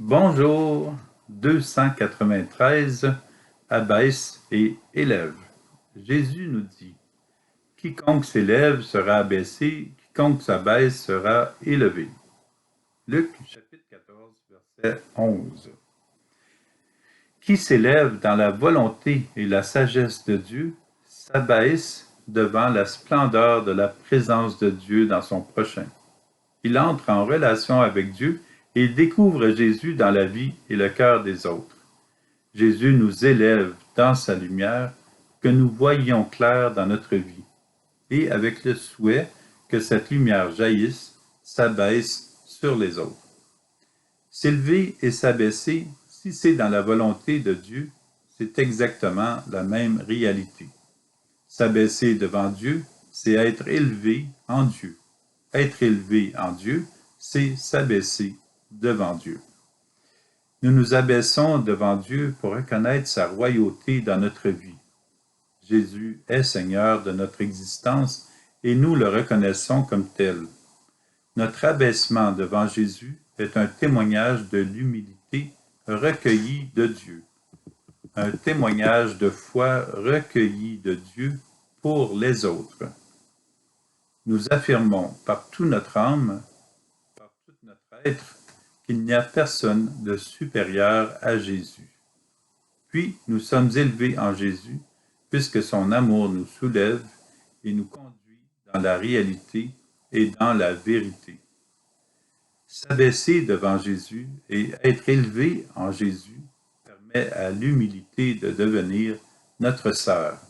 Bonjour, 293, abaisse et élève. Jésus nous dit, quiconque s'élève sera abaissé, quiconque s'abaisse sera élevé. Luc chapitre 14, verset 11. Qui s'élève dans la volonté et la sagesse de Dieu s'abaisse devant la splendeur de la présence de Dieu dans son prochain. Il entre en relation avec Dieu et découvre Jésus dans la vie et le cœur des autres. Jésus nous élève dans sa lumière, que nous voyions clair dans notre vie, et avec le souhait que cette lumière jaillisse, s'abaisse sur les autres. S'élever et s'abaisser, si c'est dans la volonté de Dieu, c'est exactement la même réalité. S'abaisser devant Dieu, c'est être élevé en Dieu. Être élevé en Dieu, c'est s'abaisser devant Dieu. Nous nous abaissons devant Dieu pour reconnaître sa royauté dans notre vie. Jésus est Seigneur de notre existence et nous le reconnaissons comme tel. Notre abaissement devant Jésus est un témoignage de l'humilité recueillie de Dieu, un témoignage de foi recueillie de Dieu pour les autres. Nous affirmons par toute notre âme, par tout notre être, qu'il n'y a personne de supérieur à Jésus. Puis nous sommes élevés en Jésus, puisque son amour nous soulève et nous conduit dans la réalité et dans la vérité. S'abaisser devant Jésus et être élevé en Jésus permet à l'humilité de devenir notre sœur.